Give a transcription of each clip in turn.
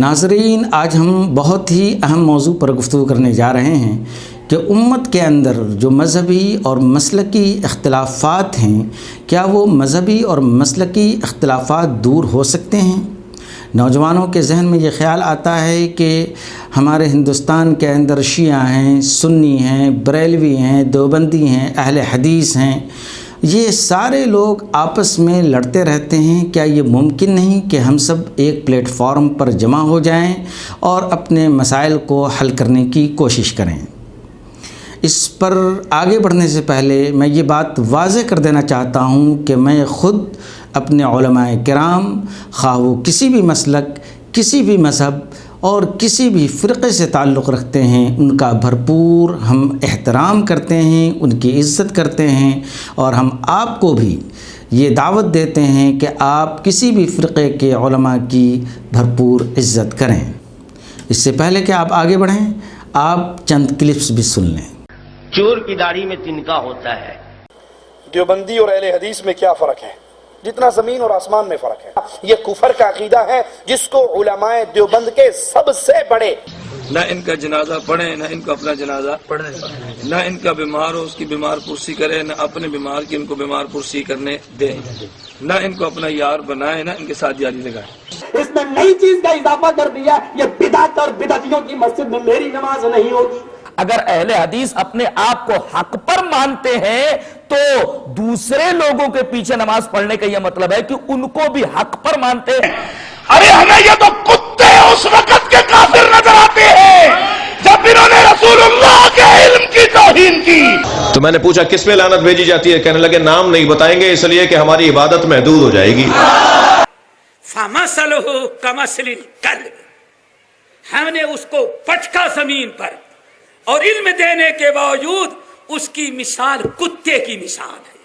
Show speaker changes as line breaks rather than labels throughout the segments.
ناظرین، آج ہم بہت ہی اہم موضوع پر گفتگو کرنے جا رہے ہیں کہ امت کے اندر جو مذہبی اور مسلکی اختلافات ہیں، کیا وہ مذہبی اور مسلکی اختلافات دور ہو سکتے ہیں؟ نوجوانوں کے ذہن میں یہ خیال آتا ہے کہ ہمارے ہندوستان کے اندر شیعہ ہیں، سنی ہیں، بریلوی ہیں، دیوبندی ہیں، اہل حدیث ہیں، یہ سارے لوگ آپس میں لڑتے رہتے ہیں۔ کیا یہ ممکن نہیں کہ ہم سب ایک پلیٹ فارم پر جمع ہو جائیں اور اپنے مسائل کو حل کرنے کی کوشش کریں؟ اس پر آگے بڑھنے سے پہلے میں یہ بات واضح کر دینا چاہتا ہوں کہ میں خود اپنے علماء کرام، خواہ وہ کسی بھی مسلک، کسی بھی مذہب اور کسی بھی فرقے سے تعلق رکھتے ہیں، ان کا بھرپور ہم احترام کرتے ہیں، ان کی عزت کرتے ہیں، اور ہم آپ کو بھی یہ دعوت دیتے ہیں کہ آپ کسی بھی فرقے کے علماء کی بھرپور عزت کریں۔ اس سے پہلے کہ آپ آگے بڑھیں، آپ چند کلپس بھی سن لیں۔
چور کی داڑھی میں تنکا ہوتا ہے۔
دیوبندی اور اہل حدیث میں کیا فرق ہے؟ جتنا زمین اور آسمان میں فرق ہے۔ یہ کفر کا عقیدہ ہے جس کو علماء دیوبند کے سب سے بڑے
نہ ان کا جنازہ پڑھیں، نہ ان کو اپنا جنازہ پڑھیں، نہ ان کا بیمار ہو اس کی بیمار پرسی کرے، نہ اپنے بیمار کی ان کو بیمار پرسی کرنے دیں، نہ ان کو اپنا یار بنائے، نہ ان کے ساتھ یاری لگائیں۔
اس میں نئی چیز کا اضافہ کر دیا، یہ بدعت اور بدعتیوں کی مسجد میں میری نماز نہیں ہوگی۔
اگر اہل حدیث اپنے آپ کو حق پر مانتے ہیں تو دوسرے لوگوں کے پیچھے نماز پڑھنے کا یہ مطلب ہے کہ ان کو بھی حق پر مانتے ہیں۔
ارے ہمیں یہ تو کتے اس وقت کے کافر نظر آتے ہیں جب انہوں نے رسول اللہ کے علم کی توہین کی۔
تو میں نے پوچھا کس پہ لعنت بھیجی جاتی ہے؟ کہنے لگے نام نہیں بتائیں گے اس لیے کہ ہماری عبادت محدود ہو جائے گی۔
فَمَثَلُهُ كَمَثَلِ الْكَلْبِ، ہم نے اس کو پٹکا زمین پر، اور علم دینے کے باوجود اس کی مثال کتے کی مثال ہے۔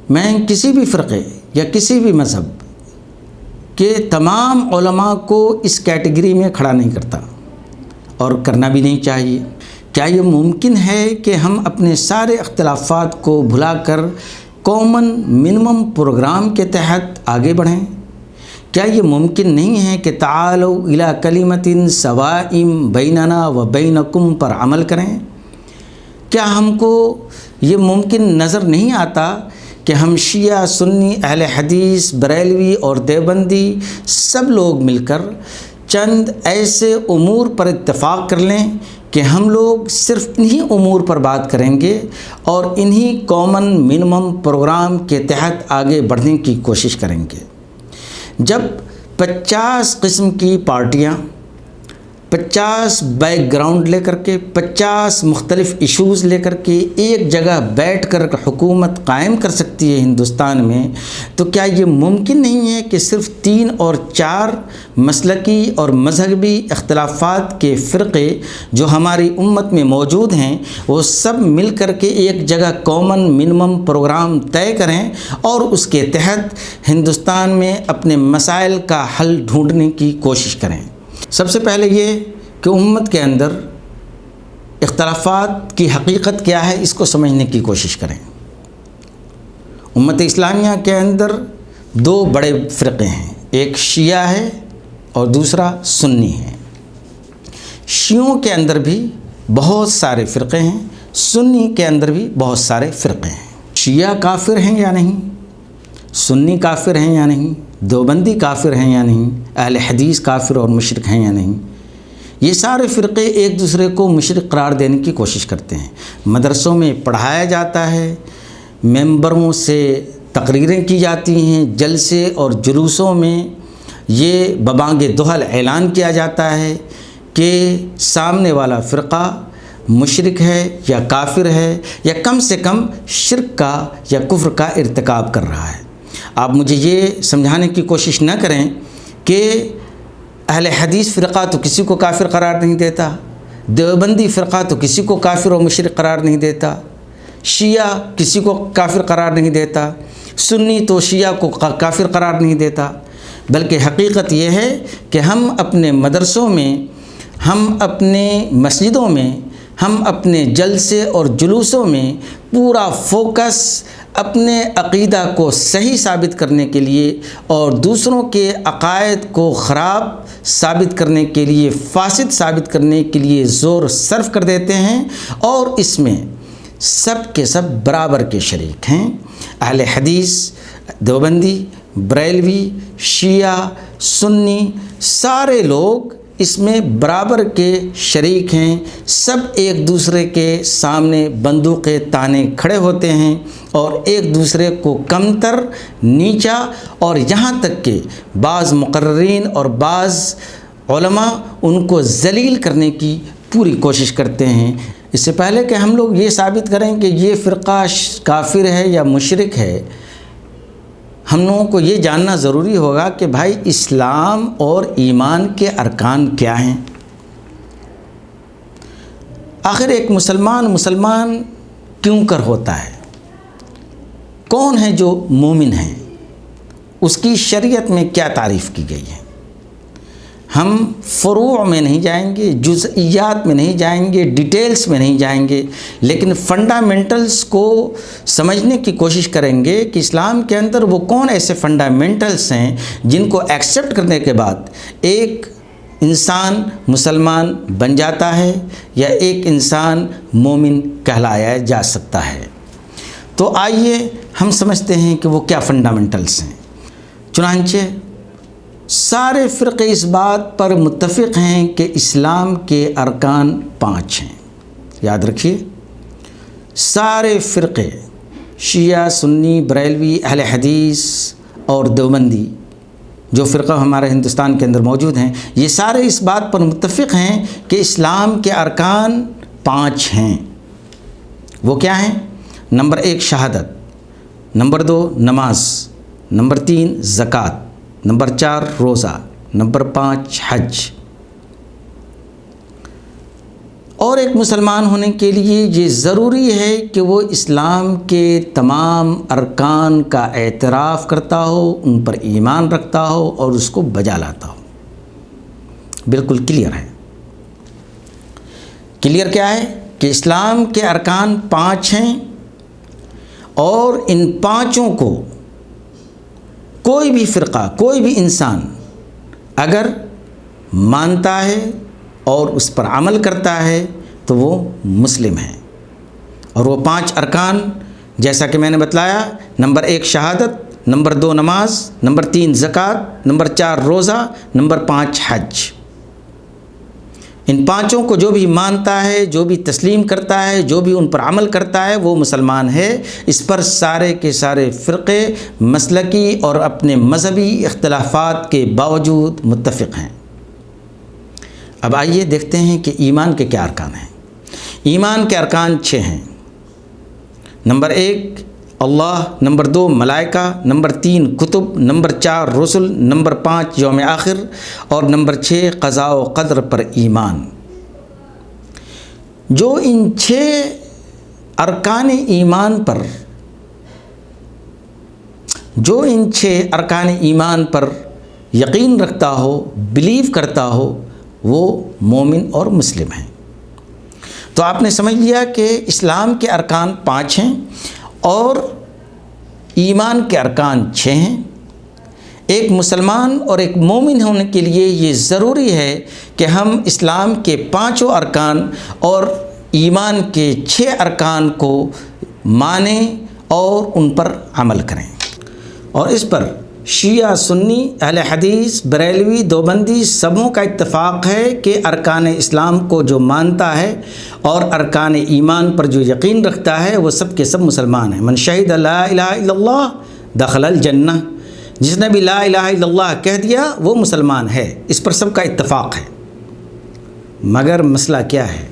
میں کسی بھی فرقے یا کسی بھی مذہب کے تمام علماء کو اس کیٹیگری میں کھڑا نہیں کرتا، اور کرنا بھی نہیں چاہیے۔ کیا یہ ممکن ہے کہ ہم اپنے سارے اختلافات کو بھلا کر کامن منیمم پروگرام کے تحت آگے بڑھیں؟ کیا یہ ممکن نہیں ہے کہ تعالوا الی کلمۃ سواء بیننا و بینکم پر عمل کریں؟ کیا ہم کو یہ ممکن نظر نہیں آتا کہ ہم شیعہ، سنی، اہل حدیث، بریلوی اور دیوبندی سب لوگ مل کر چند ایسے امور پر اتفاق کر لیں کہ ہم لوگ صرف انہی امور پر بات کریں گے اور انہی کامن منیمم پروگرام کے تحت آگے بڑھنے کی کوشش کریں گے؟ جب 50 قسم کی پارٹیاں 50 بیک گراؤنڈ لے کر کے 50 مختلف ایشوز لے کر کے ایک جگہ بیٹھ کر حکومت قائم کر سکتی ہے ہندوستان میں، تو کیا یہ ممکن نہیں ہے کہ صرف 3 اور 4 مسلکی اور مذہبی اختلافات کے فرقے جو ہماری امت میں موجود ہیں وہ سب مل کر کے ایک جگہ کامن منیمم پروگرام طے کریں اور اس کے تحت ہندوستان میں اپنے مسائل کا حل ڈھونڈنے کی کوشش کریں؟ سب سے پہلے یہ کہ امت کے اندر اختلافات کی حقیقت کیا ہے اس کو سمجھنے کی کوشش کریں۔ امت اسلامیہ کے اندر 2 بڑے فرقے ہیں، ایک شیعہ ہے اور دوسرا سنی ہے۔ شیعوں کے اندر بھی بہت سارے فرقے ہیں، سنی کے اندر بھی بہت سارے فرقے ہیں۔ شیعہ کافر ہیں یا نہیں؟ سنی کافر ہیں یا نہیں؟ دیوبندی کافر ہیں یا نہیں؟ اہل حدیث کافر اور مشرک ہیں یا نہیں؟ یہ سارے فرقے ایک دوسرے کو مشرک قرار دینے کی کوشش کرتے ہیں۔ مدرسوں میں پڑھایا جاتا ہے، ممبروں سے تقریریں کی جاتی ہیں، جلسے اور جلوسوں میں یہ ببانگ دہل اعلان کیا جاتا ہے کہ سامنے والا فرقہ مشرک ہے یا کافر ہے یا کم سے کم شرک کا یا کفر کا ارتکاب کر رہا ہے۔ آپ مجھے یہ سمجھانے کی کوشش نہ کریں کہ اہل حدیث فرقہ تو کسی کو کافر قرار نہیں دیتا، دیوبندی فرقہ تو کسی کو کافر و مشرک قرار نہیں دیتا، شیعہ کسی کو کافر قرار نہیں دیتا، سنی تو شیعہ کو کافر قرار نہیں دیتا، بلکہ حقیقت یہ ہے کہ ہم اپنے مدرسوں میں، ہم اپنے مسجدوں میں، ہم اپنے جلسے اور جلوسوں میں پورا فوکس اپنے عقیدہ کو صحیح ثابت کرنے کے لیے اور دوسروں کے عقائد کو خراب ثابت کرنے کے لیے، فاسد ثابت کرنے کے لیے زور صرف کر دیتے ہیں، اور اس میں سب کے سب برابر کے شریک ہیں۔ اہل حدیث، دیوبندی، بریلوی، شیعہ، سنی، سارے لوگ اس میں برابر کے شریک ہیں۔ سب ایک دوسرے کے سامنے بندوق تانے کھڑے ہوتے ہیں اور ایک دوسرے کو کمتر، نیچا، اور یہاں تک کہ بعض مقررین اور بعض علماء ان کو ذلیل کرنے کی پوری کوشش کرتے ہیں۔ اس سے پہلے کہ ہم لوگ یہ ثابت کریں کہ یہ فرقہ کافر ہے یا مشرک ہے، ہم لوگوں کو یہ جاننا ضروری ہوگا کہ بھائی اسلام اور ایمان کے ارکان کیا ہیں۔ آخر ایک مسلمان کیوں کر ہوتا ہے؟ کون ہے جو مومن ہے؟ اس کی شریعت میں کیا تعریف کی گئی ہے؟ ہم فروع میں نہیں جائیں گے، جزئیات میں نہیں جائیں گے، ڈیٹیلز میں نہیں جائیں گے، لیکن فنڈامنٹلز کو سمجھنے کی کوشش کریں گے کہ اسلام کے اندر وہ کون ایسے فنڈامنٹلز ہیں جن کو ایکسیپٹ کرنے کے بعد ایک انسان مسلمان بن جاتا ہے یا ایک انسان مومن کہلایا جا سکتا ہے۔ تو آئیے ہم سمجھتے ہیں کہ وہ کیا فنڈامنٹلز ہیں۔ چنانچہ سارے فرقے اس بات پر متفق ہیں کہ اسلام کے ارکان 5 ہیں۔ یاد رکھیے، سارے فرقے، شیعہ، سنی، بریلوی، اہل حدیث اور دیوبندی، جو فرقہ ہمارے ہندوستان کے اندر موجود ہیں، یہ سارے اس بات پر متفق ہیں کہ اسلام کے ارکان 5 ہیں۔ وہ کیا ہیں؟ نمبر 1 شہادت، نمبر 2 نماز، نمبر 3 زکوٰۃ، نمبر 4 روزہ، نمبر 5 حج۔ اور ایک مسلمان ہونے کے لیے یہ ضروری ہے کہ وہ اسلام کے تمام ارکان کا اعتراف کرتا ہو، ان پر ایمان رکھتا ہو اور اس کو بجا لاتا ہو۔ بالکل کلیئر ہے۔ کلیئر کیا ہے؟ کہ اسلام کے ارکان 5 ہیں اور ان 5 کو کوئی بھی فرقہ، کوئی بھی انسان اگر مانتا ہے اور اس پر عمل کرتا ہے تو وہ مسلم ہے۔ اور وہ 5 ارکان جیسا کہ میں نے بتلایا، نمبر 1 شہادت، نمبر 2 نماز، نمبر 3 زکوٰۃ، نمبر 4 روزہ، نمبر 5 حج۔ ان 5 کو جو بھی مانتا ہے، جو بھی تسلیم کرتا ہے، جو بھی ان پر عمل کرتا ہے، وہ مسلمان ہے۔ اس پر سارے کے سارے فرقے مسلکی اور اپنے مذہبی اختلافات کے باوجود متفق ہیں۔ اب آئیے دیکھتے ہیں کہ ایمان کے کیا ارکان ہیں۔ ایمان کے ارکان 6 ہیں۔ نمبر 1 اللہ، نمبر 2 ملائکہ، نمبر 3 کتب، نمبر 4 رسل، نمبر 5 یوم آخر، اور نمبر 6 قضاء و قدر پر ایمان۔ جو ان 6 ارکان ایمان پر یقین رکھتا ہو، بلیو کرتا ہو، وہ مومن اور مسلم ہیں۔ تو آپ نے سمجھ لیا کہ اسلام کے ارکان 5 ہیں اور ایمان کے ارکان 6 ہیں۔ ایک مسلمان اور ایک مومن ہونے کے لیے یہ ضروری ہے کہ ہم اسلام کے 5 ارکان اور ایمان کے 6 ارکان کو مانیں اور ان پر عمل کریں۔ اور اس پر شیعہ، سنی، اہل حدیث، بریلوی، دیوبندی سبوں کا اتفاق ہے کہ ارکان اسلام کو جو مانتا ہے اور ارکان ایمان پر جو یقین رکھتا ہے وہ سب کے سب مسلمان ہیں۔ من شہد لا الہ الا اللہ دخل الجنہ، جس نے بھی لا الہ الا اللہ کہہ دیا وہ مسلمان ہے۔ اس پر سب کا اتفاق ہے۔ مگر مسئلہ کیا ہے؟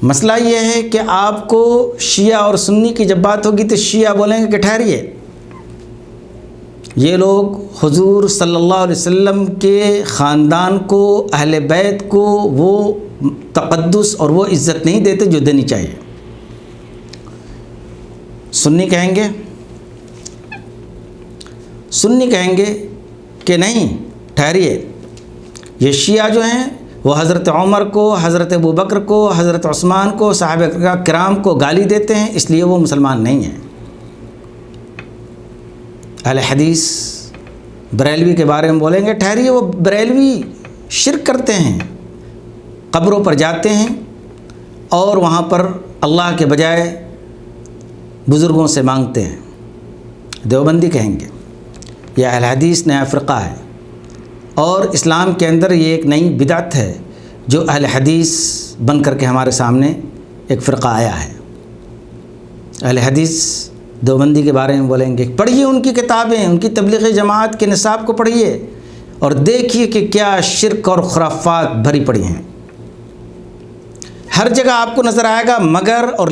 مسئلہ یہ ہے کہ آپ کو شیعہ اور سنی کی جب بات ہوگی تو شیعہ بولیں گے کہ ٹھہریے، یہ لوگ حضور صلی اللہ علیہ وسلم کے خاندان کو، اہل بیت کو وہ تقدس اور وہ عزت نہیں دیتے جو دینی چاہیے۔ سنی کہیں گے کہ نہیں ٹھہریے، یہ شیعہ جو ہیں وہ حضرت عمر کو، حضرت ابوبکر کو، حضرت عثمان کو، صحابہ کرام کو گالی دیتے ہیں، اس لیے وہ مسلمان نہیں ہیں۔ اہل حدیث بریلوی کے بارے میں بولیں گے، ٹھہریے، وہ بریلوی شرک کرتے ہیں، قبروں پر جاتے ہیں اور وہاں پر اللہ کے بجائے بزرگوں سے مانگتے ہیں۔ دیوبندی کہیں گے یہ اہل حدیث نیا فرقہ ہے، اور اسلام کے اندر یہ ایک نئی بدعت ہے جو اہل حدیث بن کر کے ہمارے سامنے ایک فرقہ آیا ہے۔ اہل حدیث دیوبندی کے بارے میں بولیں گے، پڑھیے ان کی کتابیں، ان کی تبلیغی جماعت کے نصاب کو پڑھیے اور دیکھیے کہ کیا شرک اور خرافات بھری پڑی ہیں۔ ہر جگہ آپ کو نظر آئے گا مگر اور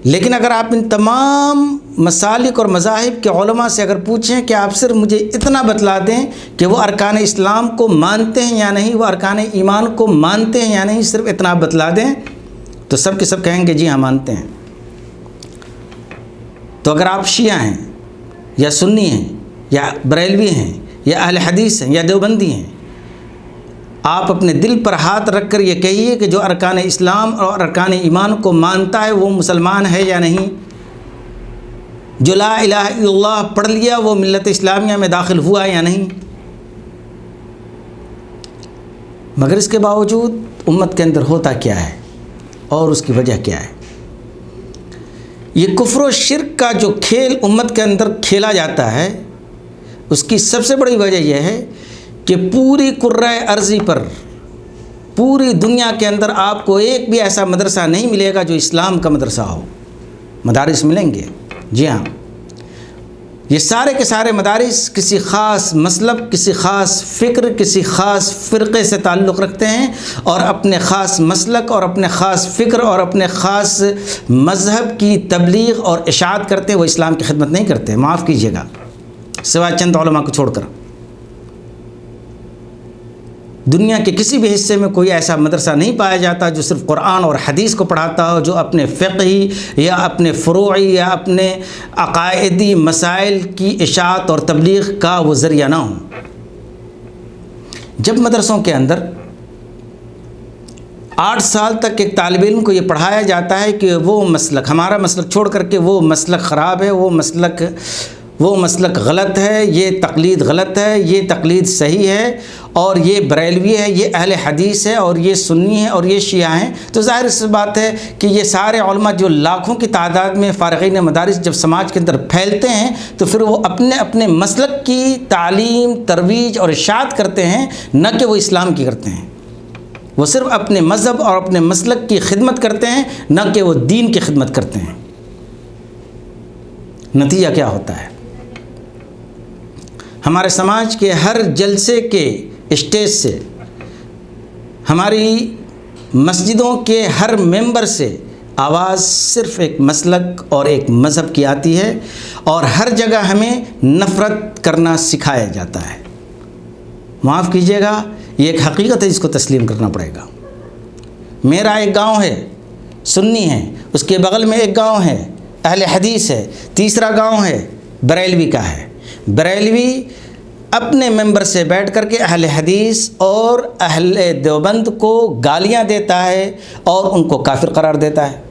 لیکن اگر آپ ان تمام مسالک اور مذاہب کے علماء سے اگر پوچھیں کہ آپ صرف مجھے اتنا بتلا دیں کہ وہ ارکان اسلام کو مانتے ہیں یا نہیں، وہ ارکان ایمان کو مانتے ہیں یا نہیں، صرف اتنا بتلا دیں تو سب کے سب کہیں گے جی ہاں مانتے ہیں۔ تو اگر آپ شیعہ ہیں یا سنی ہیں یا بریلوی ہیں یا اہل حدیث ہیں یا دیوبندی ہیں، آپ اپنے دل پر ہاتھ رکھ کر یہ کہیے کہ جو ارکان اسلام اور ارکان ایمان کو مانتا ہے وہ مسلمان ہے یا نہیں، جو لا الہ الا اللہ پڑھ لیا وہ ملت اسلامیہ میں داخل ہوا یا نہیں۔ مگر اس کے باوجود امت کے اندر ہوتا کیا ہے اور اس کی وجہ کیا ہے؟ یہ کفر و شرک کا جو کھیل امت کے اندر کھیلا جاتا ہے، اس کی سب سے بڑی وجہ یہ ہے کہ پوری کرۂ ارضی پر، پوری دنیا کے اندر آپ کو ایک بھی ایسا مدرسہ نہیں ملے گا جو اسلام کا مدرسہ ہو۔ مدارس ملیں گے، جی ہاں، یہ سارے کے سارے مدارس کسی خاص مسلک، کسی خاص فکر، کسی خاص فرقے سے تعلق رکھتے ہیں اور اپنے خاص مسلک اور اپنے خاص فکر اور اپنے خاص مذہب کی تبلیغ اور اشاعت کرتے ہیں، وہ اسلام کی خدمت نہیں کرتے، معاف کیجیے گا، سوائے چند علماء کو چھوڑ کر۔ دنیا کے کسی بھی حصے میں کوئی ایسا مدرسہ نہیں پایا جاتا جو صرف قرآن اور حدیث کو پڑھاتا ہو، جو اپنے فقہی یا اپنے فروعی یا اپنے عقائدی مسائل کی اشاعت اور تبلیغ کا وہ ذریعہ نہ ہو۔ جب مدرسوں کے اندر 8 سال تک ایک طالب علم کو یہ پڑھایا جاتا ہے کہ وہ مسلک، ہمارا مسلک چھوڑ کر کے وہ مسلک خراب ہے، وہ مسلک غلط ہے، یہ تقلید غلط ہے، یہ تقلید صحیح ہے، اور یہ بریلوی ہے، یہ اہل حدیث ہے، اور یہ سنی ہے، اور یہ شیعہ ہیں، تو ظاہر سی بات ہے کہ یہ سارے علماء جو لاکھوں کی تعداد میں فارغین مدارس جب سماج کے اندر پھیلتے ہیں تو پھر وہ اپنے اپنے مسلک کی تعلیم، ترویج اور اشاعت کرتے ہیں، نہ کہ وہ اسلام کی کرتے ہیں۔ وہ صرف اپنے مذہب اور اپنے مسلک کی خدمت کرتے ہیں، نہ کہ وہ دین کی خدمت کرتے ہیں۔ نتیجہ کیا ہوتا ہے؟ ہمارے سماج کے ہر جلسے کے اسٹیج سے، ہماری مسجدوں کے ہر ممبر سے آواز صرف ایک مسلک اور ایک مذہب کی آتی ہے، اور ہر جگہ ہمیں نفرت کرنا سکھایا جاتا ہے۔ معاف کیجیے گا، یہ ایک حقیقت ہے جس کو تسلیم کرنا پڑے گا۔ میرا ایک گاؤں ہے، سنی ہے، اس کے بغل میں ایک گاؤں ہے، اہل حدیث ہے، تیسرا گاؤں ہے بریلوی کا ہے۔ بریلوی اپنے ممبر سے بیٹھ کر کے اہل حدیث اور اہل دیوبند کو گالیاں دیتا ہے اور ان کو کافر قرار دیتا ہے۔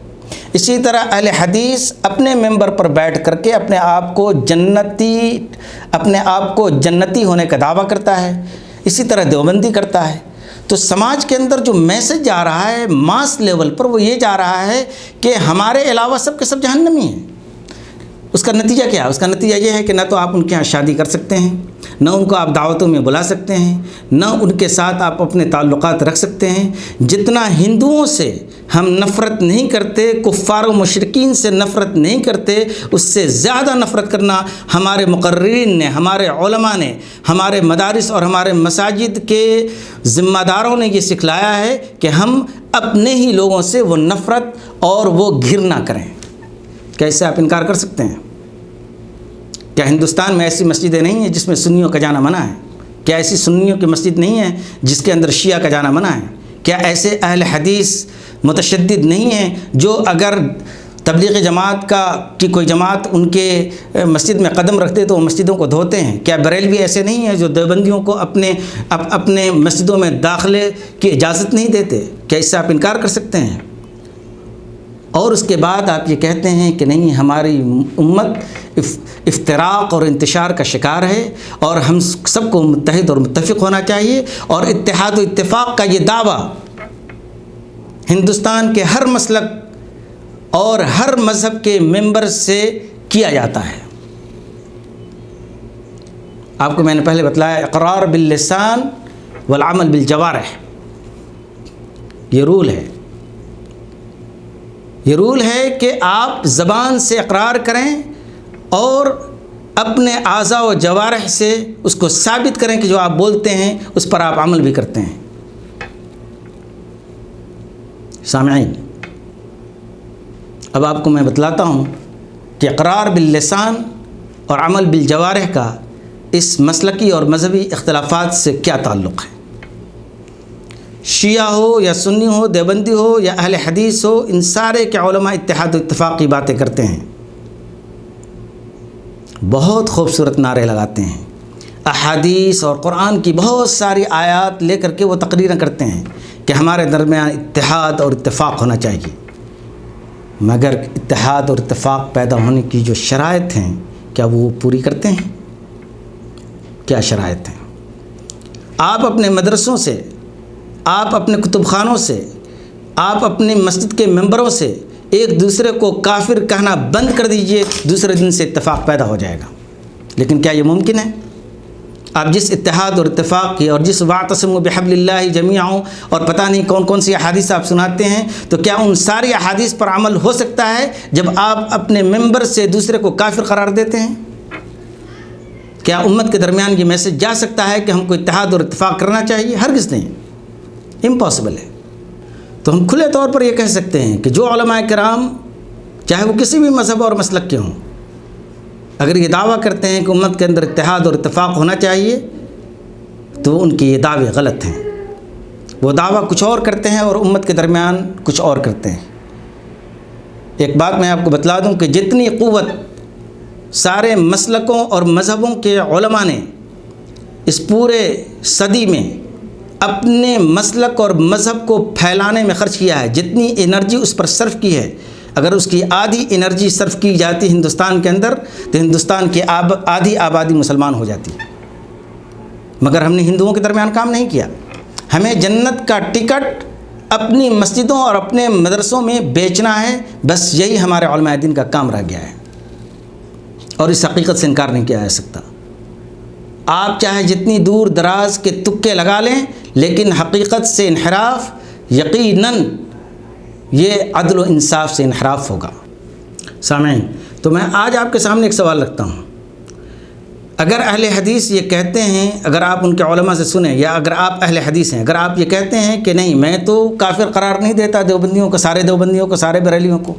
اسی طرح اہل حدیث اپنے ممبر پر بیٹھ کر کے اپنے آپ کو جنتی ہونے کا دعویٰ کرتا ہے، اسی طرح دیوبندی کرتا ہے۔ تو سماج کے اندر جو میسج جا رہا ہے ماس لیول پر، وہ یہ جا رہا ہے کہ ہمارے علاوہ سب کے سب جہنمی ہیں۔ اس کا نتیجہ کیا ہے؟ اس کا نتیجہ یہ ہے کہ نہ تو آپ ان کے ہاں شادی کر سکتے ہیں، نہ ان کو آپ دعوتوں میں بلا سکتے ہیں، نہ ان کے ساتھ آپ اپنے تعلقات رکھ سکتے ہیں۔ جتنا ہندوؤں سے ہم نفرت نہیں کرتے، کفار و مشرکین سے نفرت نہیں کرتے، اس سے زیادہ نفرت کرنا ہمارے مقررین نے، ہمارے علماء نے، ہمارے مدارس اور ہمارے مساجد کے ذمہ داروں نے یہ سکھلایا ہے کہ ہم اپنے ہی لوگوں سے وہ نفرت اور وہ گھر نہ کریں۔ کیسے آپ انکار کر سکتے ہیں؟ کیا ہندوستان میں ایسی مسجدیں نہیں ہیں جس میں سنیوں کا جانا منع ہے؟ کیا ایسی سنیوں کی مسجد نہیں ہے جس کے اندر شیعہ کا جانا منع ہے؟ کیا ایسے اہل حدیث متشدد نہیں ہیں جو اگر تبلیغ جماعت کی کوئی جماعت ان کے مسجد میں قدم رکھتے تو وہ مسجدوں کو دھوتے ہیں؟ کیا بریلوی ایسے نہیں ہیں جو دیوبندیوں کو اپنے مسجدوں میں داخلے کی اجازت نہیں دیتے؟ کیا اس سے آپ انکار کر سکتے ہیں؟ اور اس کے بعد آپ یہ کہتے ہیں کہ نہیں ہماری امت افتراق اور انتشار کا شکار ہے اور ہم سب کو متحد اور متفق ہونا چاہیے، اور اتحاد و اتفاق کا یہ دعویٰ ہندوستان کے ہر مسلک اور ہر مذہب کے ممبر سے کیا جاتا ہے۔ آپ کو میں نے پہلے بتلایا اقرار باللسان والعمل بالجوارح، یہ رول ہے کہ آپ زبان سے اقرار کریں اور اپنے اعضاء و جوارح سے اس کو ثابت کریں کہ جو آپ بولتے ہیں اس پر آپ عمل بھی کرتے ہیں۔ سامعین، اب آپ کو میں بتلاتا ہوں کہ اقرار باللسان اور عمل بالجوارح کا اس مسلکی اور مذہبی اختلافات سے کیا تعلق ہے۔ شیعہ ہو یا سنی ہو، دیوبندی ہو یا اہل حدیث ہو، ان سارے کے علماء اتحاد و اتفاق کی باتیں کرتے ہیں، بہت خوبصورت نعرے لگاتے ہیں، احادیث اور قرآن کی بہت ساری آیات لے کر کے وہ تقریریں کرتے ہیں کہ ہمارے درمیان اتحاد اور اتفاق ہونا چاہیے، مگر اتحاد اور اتفاق پیدا ہونے کی جو شرائط ہیں کیا وہ پوری کرتے ہیں؟ کیا شرائط ہیں؟ آپ اپنے مدرسوں سے، آپ اپنے کتب خانوں سے، آپ اپنی مسجد کے ممبروں سے ایک دوسرے کو کافر کہنا بند کر دیجئے، دوسرے دن سے اتفاق پیدا ہو جائے گا۔ لیکن کیا یہ ممکن ہے؟ آپ جس اتحاد اور اتفاق کی اور جس واعتصموا بحبل اللہ جمیعا اور پتہ نہیں کون کون سی احادیث آپ سناتے ہیں، تو کیا ان ساری احادیث پر عمل ہو سکتا ہے جب آپ اپنے ممبر سے دوسرے کو کافر قرار دیتے ہیں؟ کیا امت کے درمیان یہ میسج جا سکتا ہے کہ ہم کو اتحاد اور اتفاق کرنا چاہیے؟ ہرگز نہیں، امپاسبل ہے۔ تو ہم کھلے طور پر یہ کہہ سکتے ہیں کہ جو علماء کرام چاہے وہ کسی بھی مذہب اور مسلک کے ہوں، اگر یہ دعویٰ کرتے ہیں کہ امت کے اندر اتحاد اور اتفاق ہونا چاہیے تو ان کے یہ دعوے غلط ہیں۔ وہ دعویٰ کچھ اور کرتے ہیں اور امت کے درمیان کچھ اور کرتے ہیں۔ ایک بات میں آپ کو بتلا دوں کہ جتنی قوت سارے مسلکوں اور مذہبوں کے علماء نے اس پورے صدی میں اپنے مسلک اور مذہب کو پھیلانے میں خرچ کیا ہے، جتنی انرجی اس پر صرف کی ہے، اگر اس کی آدھی انرجی صرف کی جاتی ہندوستان کے اندر تو ہندوستان کی آدھی آبادی مسلمان ہو جاتی، مگر ہم نے ہندوؤں کے درمیان کام نہیں کیا۔ ہمیں جنت کا ٹکٹ اپنی مسجدوں اور اپنے مدرسوں میں بیچنا ہے، بس یہی ہمارے علماء دین کا کام رہ گیا ہے، اور اس حقیقت سے انکار نہیں کیا جا سکتا۔ آپ چاہے جتنی دور دراز کے تکے لگا لیں، لیکن حقیقت سے انحراف یقیناً یہ عدل و انصاف سے انحراف ہوگا۔ سامعین، تو میں آج آپ کے سامنے ایک سوال رکھتا ہوں۔ اگر اہل حدیث یہ کہتے ہیں، اگر آپ ان کے علماء سے سنیں، یا اگر آپ اہل حدیث ہیں، اگر آپ یہ کہتے ہیں کہ نہیں میں تو کافر قرار نہیں دیتا دیوبندیوں کو، سارے دیوبندیوں کو، سارے بریلیوں کو،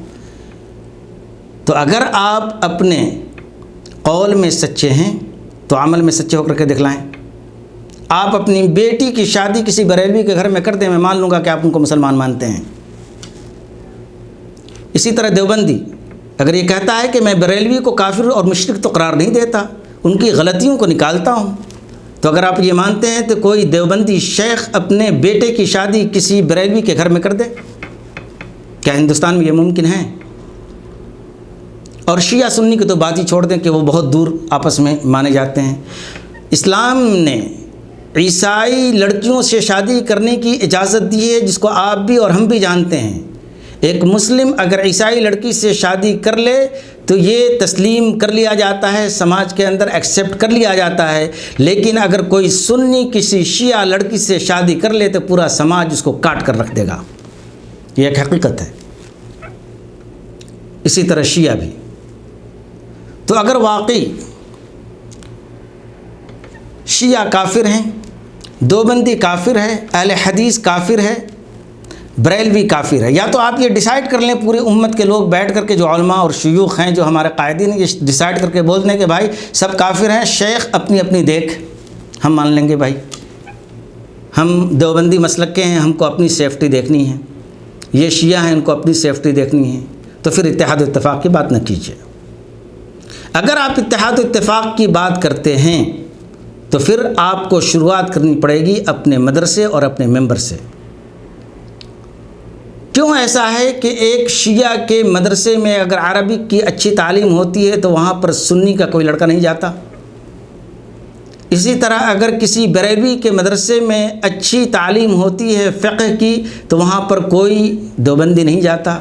تو اگر آپ اپنے قول میں سچے ہیں تو عمل میں سچے ہو کر کے دکھلائیں۔ آپ اپنی بیٹی کی شادی کسی بریلوی کے گھر میں کر دیں، میں مان لوں گا کہ آپ ان کو مسلمان مانتے ہیں۔ اسی طرح دیوبندی اگر یہ کہتا ہے کہ میں بریلوی کو کافر اور مشرک تو قرار نہیں دیتا، ان کی غلطیوں کو نکالتا ہوں، تو اگر آپ یہ مانتے ہیں تو کوئی دیوبندی شیخ اپنے بیٹے کی شادی کسی بریلوی کے گھر میں کر دے؟ کیا ہندوستان میں یہ ممکن ہے؟ اور شیعہ سنی کی تو بات ہی چھوڑ دیں کہ وہ بہت دور آپس میں مانے جاتے ہیں۔ اسلام نے عیسائی لڑکیوں سے شادی کرنے کی اجازت دی ہے، جس کو آپ بھی اور ہم بھی جانتے ہیں۔ ایک مسلم اگر عیسائی لڑکی سے شادی کر لے تو یہ تسلیم کر لیا جاتا ہے، سماج کے اندر ایکسیپٹ کر لیا جاتا ہے، لیکن اگر کوئی سنی کسی شیعہ لڑکی سے شادی کر لے تو پورا سماج اس کو کاٹ کر رکھ دے گا، یہ ایک حقیقت ہے۔ اسی طرح شیعہ بھی۔ تو اگر واقعی شیعہ کافر ہیں، دیوبندی کافر ہے، اہل حدیث کافر ہے، بریلوی کافر ہے، یا تو آپ یہ ڈیسائیڈ کر لیں پوری امت کے لوگ بیٹھ کر کے، جو علماء اور شیوخ ہیں، جو ہمارے قائدین ہیں، یہ ڈیسائیڈ کر کے بول دیں کہ بھائی سب کافر ہیں، شیخ اپنی اپنی دیکھ، ہم مان لیں گے بھائی ہم دیوبندی مسلک کے ہیں، ہم کو اپنی سیفٹی دیکھنی ہے، یہ شیعہ ہیں ان کو اپنی سیفٹی دیکھنی ہے، تو پھر اتحاد و اتفاق کی بات نہ کیجیے۔ اگر آپ اتحاد و اتفاق کی بات کرتے ہیں تو پھر آپ کو شروعات کرنی پڑے گی اپنے مدرسے اور اپنے ممبر سے۔ کیوں ایسا ہے کہ ایک شیعہ کے مدرسے میں اگر عربی کی اچھی تعلیم ہوتی ہے تو وہاں پر سنی کا کوئی لڑکا نہیں جاتا؟ اسی طرح اگر کسی بریلوی کے مدرسے میں اچھی تعلیم ہوتی ہے فقہ کی تو وہاں پر کوئی دیوبندی نہیں جاتا،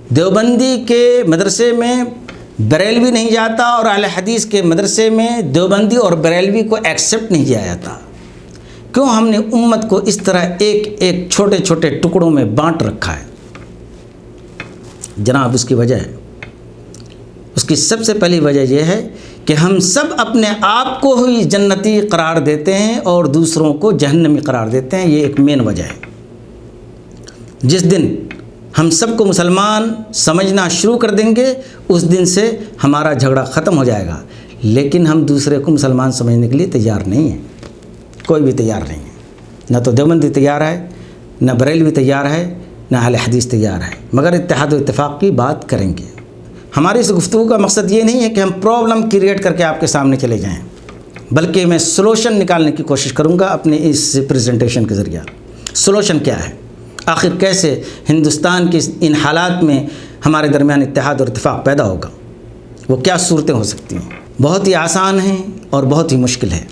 دیوبندی کے مدرسے میں بریلوی نہیں جاتا، اور اہل حدیث کے مدرسے میں دیوبندی اور بریلوی کو ایکسیپٹ نہیں کیا جاتا۔ کیوں ہم نے امت کو اس طرح ایک ایک چھوٹے چھوٹے ٹکڑوں میں بانٹ رکھا ہے؟ جناب اس کی وجہ ہے، اس کی سب سے پہلی وجہ یہ ہے کہ ہم سب اپنے آپ کو ہی جنتی قرار دیتے ہیں اور دوسروں کو جہنمی قرار دیتے ہیں۔ یہ ایک مین وجہ ہے۔ جس دن ہم سب کو مسلمان سمجھنا شروع کر دیں گے اس دن سے ہمارا جھگڑا ختم ہو جائے گا، لیکن ہم دوسرے کو مسلمان سمجھنے کے لیے تیار نہیں ہیں، کوئی بھی تیار نہیں ہے، نہ تو دیوبندی تیار ہے، نہ بریلوی تیار ہے، نہ اہل حدیث تیار ہے، مگر اتحاد و اتفاق کی بات کریں گے۔ ہماری اس گفتگو کا مقصد یہ نہیں ہے کہ ہم پرابلم کریٹ کر کے آپ کے سامنے چلے جائیں، بلکہ میں سلوشن نکالنے کی کوشش کروں گا اپنے اس پریزنٹیشن کے ذریعہ۔ سلوشن کیا ہے؟ آخر کیسے ہندوستان کے ان حالات میں ہمارے درمیان اتحاد اور اتفاق پیدا ہوگا؟ وہ کیا صورتیں ہو سکتی ہیں؟ بہت ہی آسان ہیں اور بہت ہی مشکل ہے۔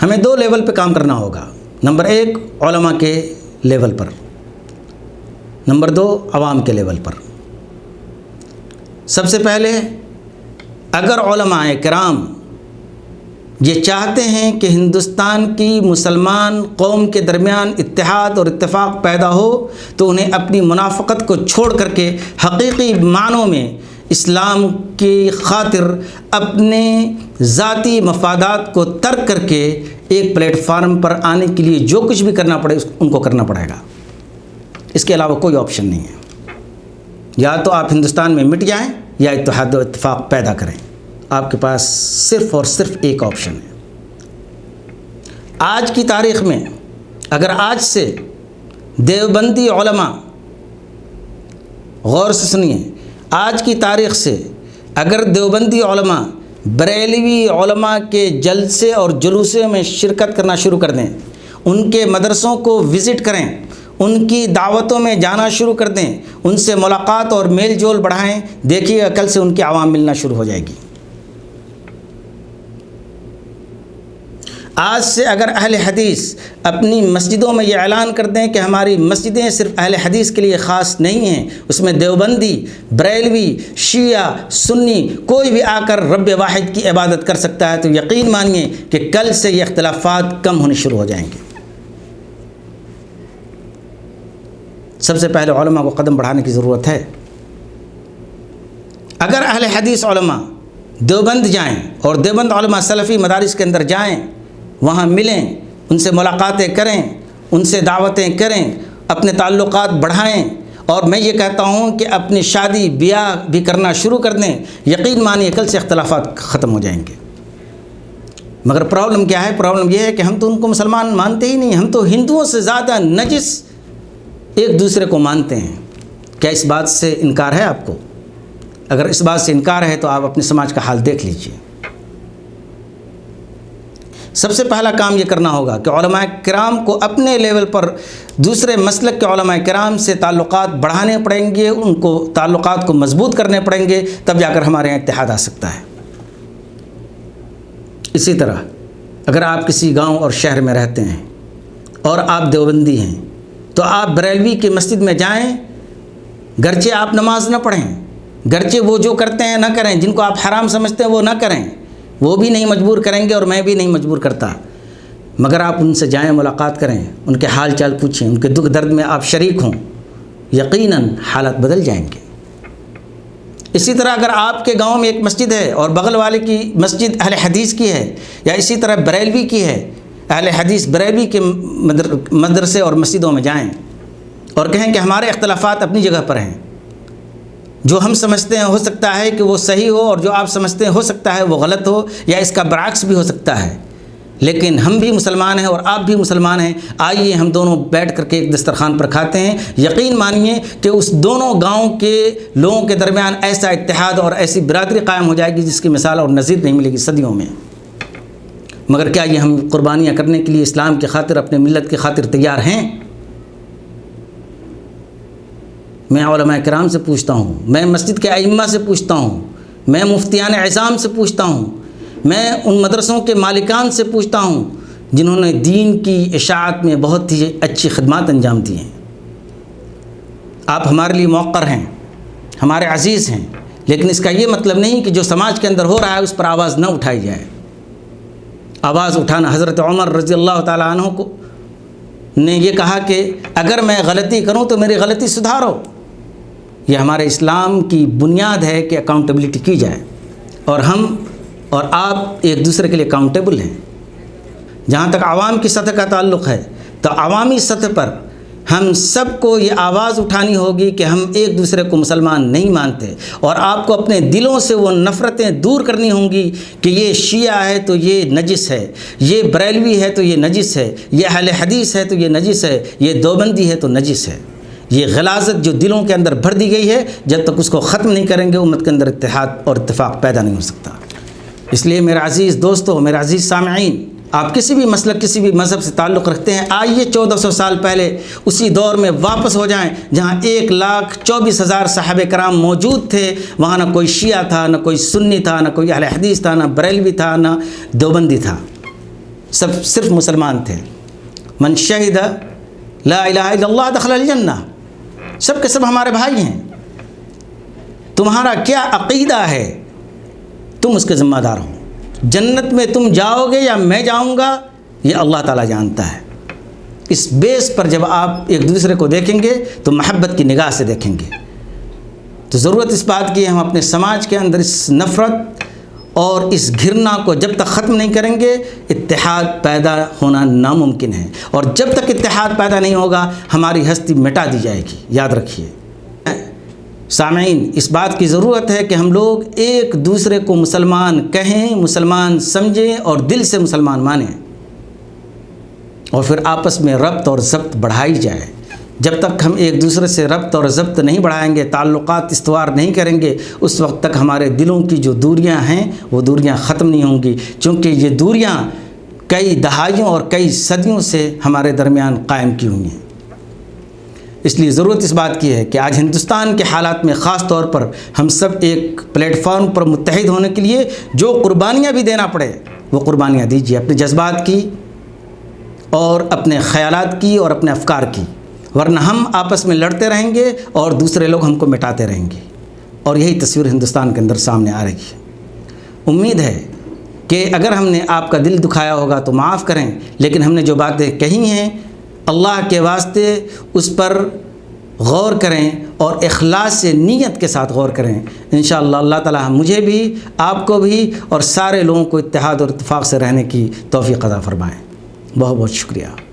ہمیں دو لیول پہ کام کرنا ہوگا۔ نمبر ایک علماء کے لیول پر، نمبر دو عوام کے لیول پر۔ سب سے پہلے اگر علماء کرام یہ چاہتے ہیں کہ ہندوستان کی مسلمان قوم کے درمیان اتحاد اور اتفاق پیدا ہو تو انہیں اپنی منافقت کو چھوڑ کر کے حقیقی معنوں میں اسلام کی خاطر اپنے ذاتی مفادات کو ترک کر کے ایک پلیٹ فارم پر آنے کے لیے جو کچھ بھی کرنا پڑے ان کو کرنا پڑے گا۔ اس کے علاوہ کوئی آپشن نہیں ہے۔ یا تو آپ ہندوستان میں مٹ جائیں یا اتحاد و اتفاق پیدا کریں، آپ کے پاس صرف اور صرف ایک آپشن ہے۔ آج کی تاریخ میں اگر آج سے دیوبندی علماء، غور سے سنیے، آج کی تاریخ سے اگر دیوبندی علماء بریلوی علماء کے جلسے اور جلوسے میں شرکت کرنا شروع کر دیں، ان کے مدرسوں کو وزٹ کریں، ان کی دعوتوں میں جانا شروع کر دیں، ان سے ملاقات اور میل جول بڑھائیں، دیکھیے کل سے ان کی عوام ملنا شروع ہو جائے گی۔ آج سے اگر اہل حدیث اپنی مسجدوں میں یہ اعلان کر دیں کہ ہماری مسجدیں صرف اہل حدیث کے لیے خاص نہیں ہیں، اس میں دیوبندی، بریلوی، شیعہ، سنی کوئی بھی آ کر رب واحد کی عبادت کر سکتا ہے، تو یقین مانیے کہ کل سے یہ اختلافات کم ہونے شروع ہو جائیں گے۔ سب سے پہلے علماء کو قدم بڑھانے کی ضرورت ہے۔ اگر اہل حدیث علماء دیوبند جائیں اور دیوبند علماء سلفی مدارس کے اندر جائیں، وہاں ملیں، ان سے ملاقاتیں کریں، ان سے دعوتیں کریں، اپنے تعلقات بڑھائیں، اور میں یہ کہتا ہوں کہ اپنی شادی بیاہ بھی کرنا شروع کر دیں، یقین مانیے کل سے اختلافات ختم ہو جائیں گے۔ مگر پرابلم کیا ہے؟ پرابلم یہ ہے کہ ہم تو ان کو مسلمان مانتے ہی نہیں، ہم تو ہندوؤں سے زیادہ نجس ایک دوسرے کو مانتے ہیں۔ کیا اس بات سے انکار ہے آپ کو؟ اگر اس بات سے انکار ہے تو آپ اپنے سماج کا حال دیکھ لیجئے۔ سب سے پہلا کام یہ کرنا ہوگا کہ علماء کرام کو اپنے لیول پر دوسرے مسلک کے علماء کرام سے تعلقات بڑھانے پڑیں گے، ان کو تعلقات کو مضبوط کرنے پڑیں گے، تب جا کر ہمارے یہاں اتحاد آ سکتا ہے۔ اسی طرح اگر آپ کسی گاؤں اور شہر میں رہتے ہیں اور آپ دیوبندی ہیں تو آپ بریلوی کی مسجد میں جائیں، گرچہ آپ نماز نہ پڑھیں، گرچہ وہ جو کرتے ہیں نہ کریں، جن کو آپ حرام سمجھتے ہیں وہ نہ کریں، وہ بھی نہیں مجبور کریں گے اور میں بھی نہیں مجبور کرتا، مگر آپ ان سے جائیں، ملاقات کریں، ان کے حال چال پوچھیں، ان کے دکھ درد میں آپ شریک ہوں، یقیناً حالات بدل جائیں گے۔ اسی طرح اگر آپ کے گاؤں میں ایک مسجد ہے اور بغل والے کی مسجد اہل حدیث کی ہے، یا اسی طرح بریلوی کی ہے، اہل حدیث بریلوی کے مدرسے اور مسجدوں میں جائیں اور کہیں کہ ہمارے اختلافات اپنی جگہ پر ہیں، جو ہم سمجھتے ہیں ہو سکتا ہے کہ وہ صحیح ہو، اور جو آپ سمجھتے ہیں ہو سکتا ہے وہ غلط ہو، یا اس کا برعکس بھی ہو سکتا ہے، لیکن ہم بھی مسلمان ہیں اور آپ بھی مسلمان ہیں، آئیے ہم دونوں بیٹھ کر کے ایک دسترخوان پر کھاتے ہیں۔ یقین مانیے کہ اس دونوں گاؤں کے لوگوں کے درمیان ایسا اتحاد اور ایسی برادری قائم ہو جائے گی جس کی مثال اور نظیر نہیں ملے گی صدیوں میں۔ مگر کیا یہ ہم قربانیاں کرنے کے لیے اسلام کی خاطر، اپنے ملت کی خاطر تیار ہیں؟ میں علماء کرام سے پوچھتا ہوں، میں مسجد کے ائمہ سے پوچھتا ہوں، میں مفتیان عظام سے پوچھتا ہوں، میں ان مدرسوں کے مالکان سے پوچھتا ہوں جنہوں نے دین کی اشاعت میں بہت ہی اچھی خدمات انجام دی ہیں۔ آپ ہمارے لیے موقر ہیں، ہمارے عزیز ہیں، لیکن اس کا یہ مطلب نہیں کہ جو سماج کے اندر ہو رہا ہے اس پر آواز نہ اٹھائی جائے۔ آواز اٹھانا، حضرت عمر رضی اللہ تعالیٰ عنہ کو نے یہ کہا کہ اگر میں غلطی کروں تو میری غلطی سدھارو۔ یہ ہمارے اسلام کی بنیاد ہے کہ اکاؤنٹیبلٹی کی جائے، اور ہم اور آپ ایک دوسرے کے لیے اکاؤنٹیبل ہیں۔ جہاں تک عوام کی سطح کا تعلق ہے تو عوامی سطح پر ہم سب کو یہ آواز اٹھانی ہوگی کہ ہم ایک دوسرے کو مسلمان نہیں مانتے، اور آپ کو اپنے دلوں سے وہ نفرتیں دور کرنی ہوں گی کہ یہ شیعہ ہے تو یہ نجس ہے، یہ بریلوی ہے تو یہ نجس ہے، یہ اہل حدیث ہے تو یہ نجس ہے، یہ دیوبندی ہے تو نجس ہے۔ یہ غلاظت جو دلوں کے اندر بھر دی گئی ہے، جب تک اس کو ختم نہیں کریں گے امت کے اندر اتحاد اور اتفاق پیدا نہیں ہو سکتا۔ اس لیے میرے عزیز دوستو، میرے عزیز سامعین، آپ کسی بھی مسلک، کسی بھی مذہب سے تعلق رکھتے ہیں، آئیے 1400 سال پہلے اسی دور میں واپس ہو جائیں جہاں 1,24,000 صحابہ کرام موجود تھے۔ وہاں نہ کوئی شیعہ تھا، نہ کوئی سنی تھا، نہ کوئی اہل حدیث تھا، نہ بریلوی تھا، نہ دیوبندی تھا، سب صرف مسلمان تھے۔ من شہد لا الہ الا اللہ دخل الجنہ، سب کے سب ہمارے بھائی ہیں۔ تمہارا کیا عقیدہ ہے تم اس کے ذمہ دار ہو۔ جنت میں تم جاؤ گے یا میں جاؤں گا یہ اللہ تعالیٰ جانتا ہے۔ اس بیس پر جب آپ ایک دوسرے کو دیکھیں گے تو محبت کی نگاہ سے دیکھیں گے۔ تو ضرورت اس بات کی ہے ہم اپنے سماج کے اندر اس نفرت اور اس گھرنا کو جب تک ختم نہیں کریں گے اتحاد پیدا ہونا ناممکن ہے، اور جب تک اتحاد پیدا نہیں ہوگا ہماری ہستی مٹا دی جائے گی۔ یاد رکھیے سامعین، اس بات کی ضرورت ہے کہ ہم لوگ ایک دوسرے کو مسلمان کہیں، مسلمان سمجھیں اور دل سے مسلمان مانیں، اور پھر آپس میں ربط اور ضبط بڑھائی جائے۔ جب تک ہم ایک دوسرے سے ربط اور ضبط نہیں بڑھائیں گے، تعلقات استوار نہیں کریں گے، اس وقت تک ہمارے دلوں کی جو دوریاں ہیں وہ دوریاں ختم نہیں ہوں گی، چونکہ یہ دوریاں کئی دہائیوں اور کئی صدیوں سے ہمارے درمیان قائم کی ہوئی ہیں۔ اس لیے ضرورت اس بات کی ہے کہ آج ہندوستان کے حالات میں خاص طور پر ہم سب ایک پلیٹ فارم پر متحد ہونے کے لیے جو قربانیاں بھی دینا پڑے وہ قربانیاں دیجیے، اپنے جذبات کی اور اپنے خیالات کی اور اپنے افکار کی، ورنہ ہم آپس میں لڑتے رہیں گے اور دوسرے لوگ ہم کو مٹاتے رہیں گے، اور یہی تصویر ہندوستان کے اندر سامنے آ رہی ہے۔ امید ہے کہ اگر ہم نے آپ کا دل دکھایا ہوگا تو معاف کریں، لیکن ہم نے جو باتیں کہی ہیں اللہ کے واسطے اس پر غور کریں اور اخلاص سے نیت کے ساتھ غور کریں۔ انشاءاللہ اللہ تعالی مجھے بھی، آپ کو بھی اور سارے لوگوں کو اتحاد اور اتفاق سے رہنے کی توفیق عطا فرمائیں۔ بہت بہت شکریہ۔